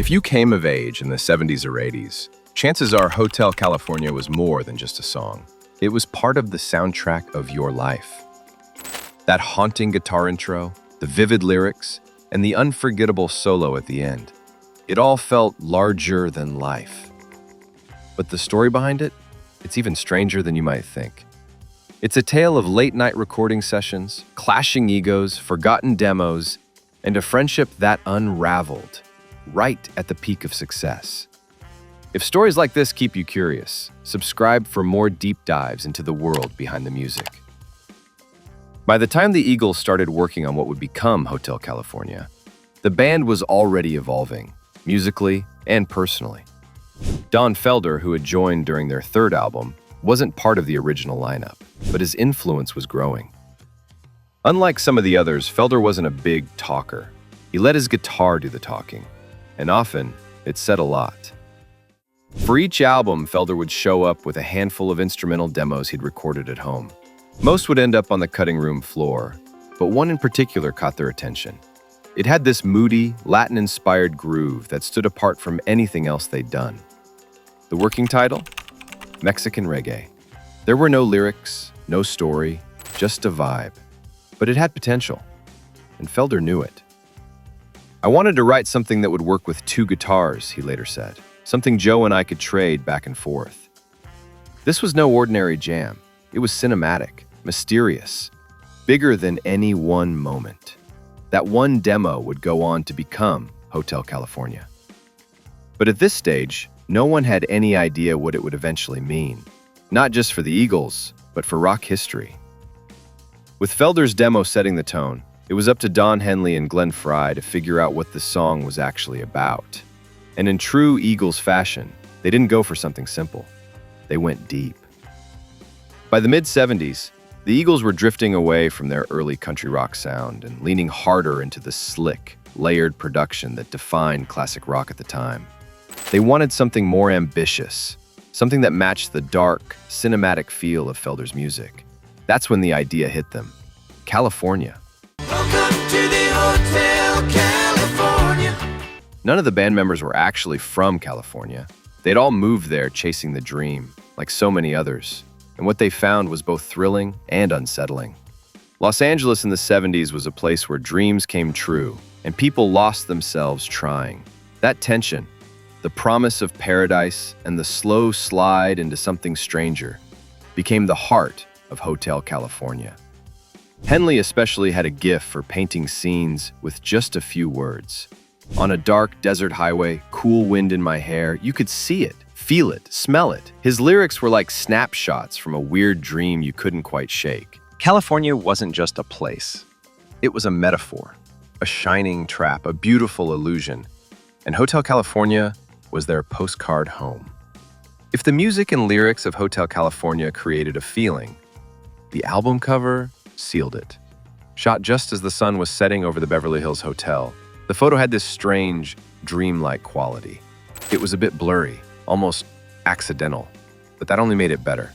If you came of age in the 70s or 80s, chances are Hotel California was more than just a song. It was part of the soundtrack of your life. That haunting guitar intro, the vivid lyrics, and the unforgettable solo at the end. It all felt larger than life. But the story behind it? It's even stranger than you might think. It's a tale of late-night recording sessions, clashing egos, forgotten demos, and a friendship that unraveled right at the peak of success. If stories like this keep you curious, subscribe for more deep dives into the world behind the music. By the time the Eagles started working on what would become Hotel California, the band was already evolving, musically and personally. Don Felder, who had joined during their third album, wasn't part of the original lineup, but his influence was growing. Unlike some of the others, Felder wasn't a big talker. He let his guitar do the talking, and often it said a lot. For each album, Felder would show up with a handful of instrumental demos he'd recorded at home. Most would end up on the cutting room floor, but one in particular caught their attention. It had this moody, Latin-inspired groove that stood apart from anything else they'd done. The working title? Mexican Reggae. There were no lyrics, no story, just a vibe. But it had potential, and Felder knew it. "I wanted to write something that would work with two guitars," he later said. "Something Joe and I could trade back and forth." This was no ordinary jam. It was cinematic, mysterious, bigger than any one moment. That one demo would go on to become Hotel California. But at this stage, no one had any idea what it would eventually mean, not just for the Eagles, but for rock history. With Felder's demo setting the tone, it was up to Don Henley and Glenn Frey to figure out what the song was actually about. And in true Eagles fashion, they didn't go for something simple. They went deep. By the mid-70s, the Eagles were drifting away from their early country rock sound and leaning harder into the slick, layered production that defined classic rock at the time. They wanted something more ambitious, something that matched the dark, cinematic feel of Felder's music. That's when the idea hit them. California. Welcome to the Hotel California. None of the band members were actually from California. They'd all moved there chasing the dream, like so many others. And what they found was both thrilling and unsettling. Los Angeles in the 70s was a place where dreams came true, and people lost themselves trying. That tension, the promise of paradise and the slow slide into something stranger, became the heart of Hotel California. Henley especially had a gift for painting scenes with just a few words. On a dark desert highway, cool wind in my hair, you could see it, feel it, smell it. His lyrics were like snapshots from a weird dream you couldn't quite shake. California wasn't just a place. It was a metaphor, a shining trap, a beautiful illusion. And Hotel California was their postcard home. If the music and lyrics of Hotel California created a feeling, the album cover sealed it. Shot just as the sun was setting over the Beverly Hills Hotel, the photo had this strange, dreamlike quality. It was a bit blurry, almost accidental, but that only made it better.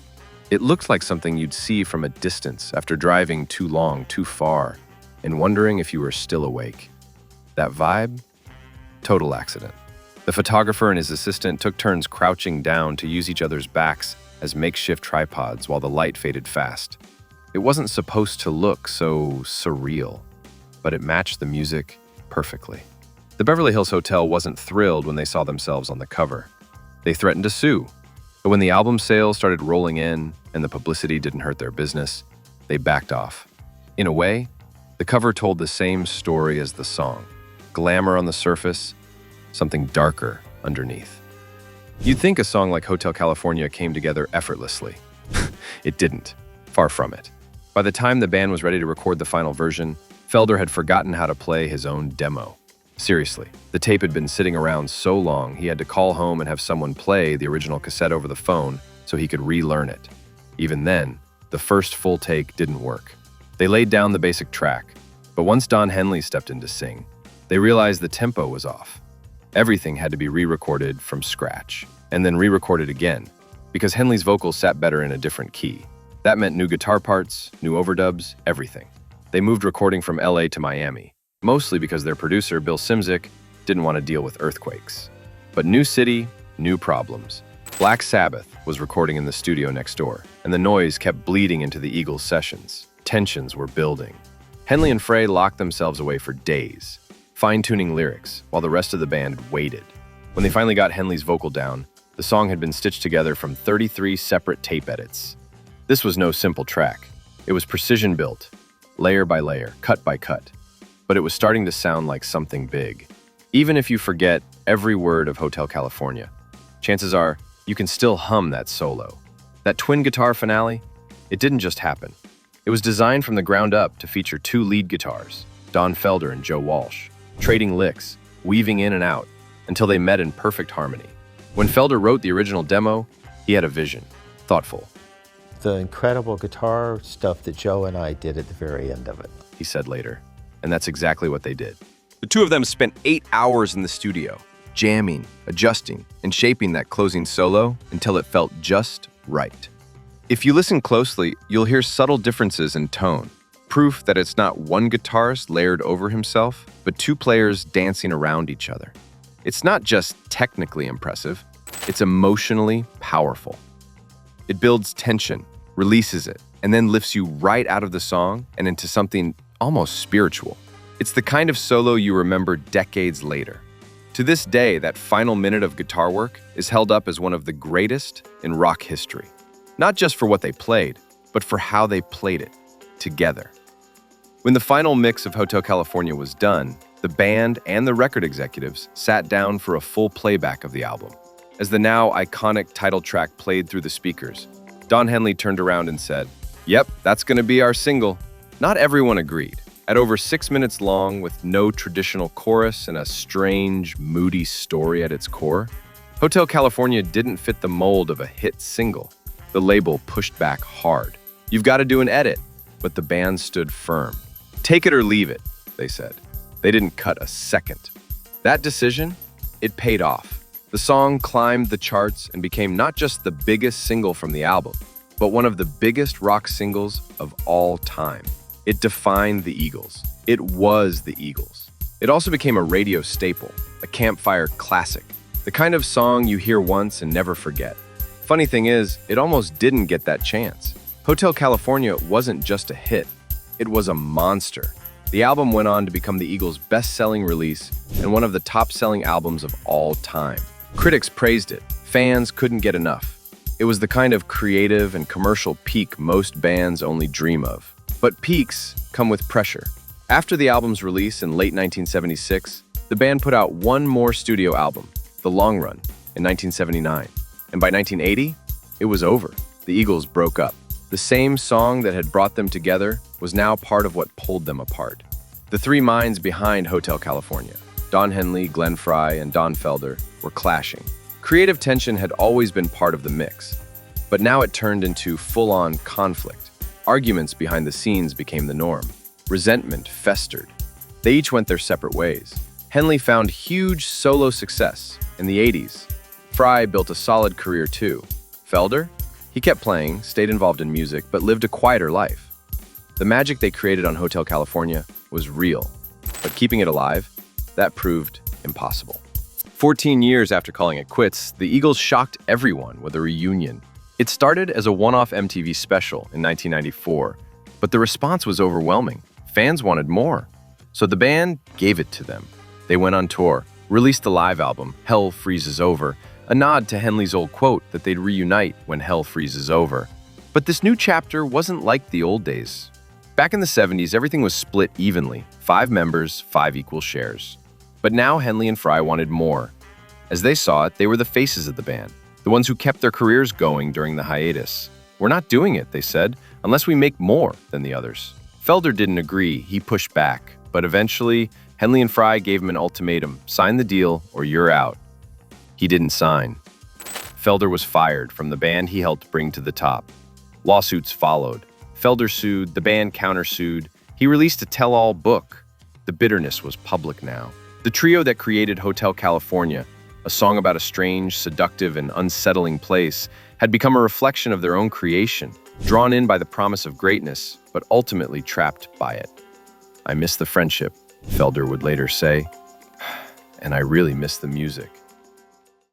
It looked like something you'd see from a distance after driving too long, too far, and wondering if you were still awake. That vibe? Total accident. The photographer and his assistant took turns crouching down to use each other's backs as makeshift tripods while the light faded fast. It wasn't supposed to look so surreal, but it matched the music perfectly. The Beverly Hills Hotel wasn't thrilled when they saw themselves on the cover. They threatened to sue, but when the album sales started rolling in and the publicity didn't hurt their business, they backed off. In a way, the cover told the same story as the song. Glamour on the surface, something darker underneath. You'd think a song like Hotel California came together effortlessly. It didn't. Far from it. By the time the band was ready to record the final version, Felder had forgotten how to play his own demo. Seriously, the tape had been sitting around so long he had to call home and have someone play the original cassette over the phone so he could relearn it. Even then, the first full take didn't work. They laid down the basic track, but once Don Henley stepped in to sing, they realized the tempo was off. Everything had to be re-recorded from scratch, and then re-recorded again, because Henley's vocals sat better in a different key. That meant new guitar parts, new overdubs, everything. They moved recording from LA to Miami, mostly because their producer, Bill Szymczyk, didn't want to deal with earthquakes. But new city, new problems. Black Sabbath was recording in the studio next door, and the noise kept bleeding into the Eagles' sessions. Tensions were building. Henley and Frey locked themselves away for days, fine-tuning lyrics, while the rest of the band waited. When they finally got Henley's vocal down, the song had been stitched together from 33 separate tape edits. This was no simple track. It was precision-built, layer by layer, cut by cut. But it was starting to sound like something big. Even if you forget every word of Hotel California, chances are you can still hum that solo. That twin guitar finale, it didn't just happen. It was designed from the ground up to feature two lead guitars, Don Felder and Joe Walsh, trading licks, weaving in and out, until they met in perfect harmony. When Felder wrote the original demo, he had a vision, thoughtful. The incredible guitar stuff that Joe and I did at the very end of it, He said later. And that's exactly what they did. The two of them spent 8 hours in the studio, jamming, adjusting, and shaping that closing solo until it felt just right. If you listen closely, you'll hear subtle differences in tone, proof that it's not one guitarist layered over himself, but two players dancing around each other. It's not just technically impressive, it's emotionally powerful. It builds tension, releases it, and then lifts you right out of the song and into something almost spiritual. It's the kind of solo you remember decades later. To this day, that final minute of guitar work is held up as one of the greatest in rock history. Not just for what they played, but for how they played it, together. When the final mix of Hotel California was done, the band and the record executives sat down for a full playback of the album. As the now iconic title track played through the speakers, Don Henley turned around and said, "Yep, that's gonna be our single." Not everyone agreed. At over 6 minutes long, with no traditional chorus and a strange, moody story at its core, Hotel California didn't fit the mold of a hit single. The label pushed back hard. "You've got to do an edit," but the band stood firm. "Take it or leave it," they said. They didn't cut a second. That decision, it paid off. The song climbed the charts and became not just the biggest single from the album, but one of the biggest rock singles of all time. It defined the Eagles. It was the Eagles. It also became a radio staple, a campfire classic, the kind of song you hear once and never forget. Funny thing is, it almost didn't get that chance. Hotel California wasn't just a hit, it was a monster. The album went on to become the Eagles' best-selling release and one of the top-selling albums of all time. Critics praised it. Fans couldn't get enough. It was the kind of creative and commercial peak most bands only dream of. But peaks come with pressure. After the album's release in late 1976, the band put out one more studio album, The Long Run, in 1979. And by 1980, it was over. The Eagles broke up. The same song that had brought them together was now part of what pulled them apart. The three minds behind Hotel California, Don Henley, Glenn Frey, and Don Felder, were clashing. Creative tension had always been part of the mix, but now it turned into full-on conflict. Arguments behind the scenes became the norm. Resentment festered. They each went their separate ways. Henley found huge solo success in the 80s. Frey built a solid career too. Felder? He kept playing, stayed involved in music, but lived a quieter life. The magic they created on Hotel California was real, but keeping it alive, that proved impossible. 14 years after calling it quits, the Eagles shocked everyone with a reunion. It started as a one-off MTV special in 1994, but the response was overwhelming. Fans wanted more, so the band gave it to them. They went on tour, released the live album, Hell Freezes Over, a nod to Henley's old quote that they'd reunite when hell freezes over. But this new chapter wasn't like the old days. Back in the 70s, everything was split evenly, 5 members, 5 equal shares. But now Henley and Frey wanted more. As they saw it, they were the faces of the band, the ones who kept their careers going during the hiatus. "We're not doing it," they said, "unless we make more than the others." Felder didn't agree, he pushed back, but eventually, Henley and Frey gave him an ultimatum: sign the deal or you're out. He didn't sign. Felder was fired from the band he helped bring to the top. Lawsuits followed. Felder sued, the band countersued. He released a tell-all book. The bitterness was public now. The trio that created Hotel California, a song about a strange, seductive, and unsettling place, had become a reflection of their own creation, drawn in by the promise of greatness, but ultimately trapped by it. "I miss the friendship," Felder would later say. and I really miss the music.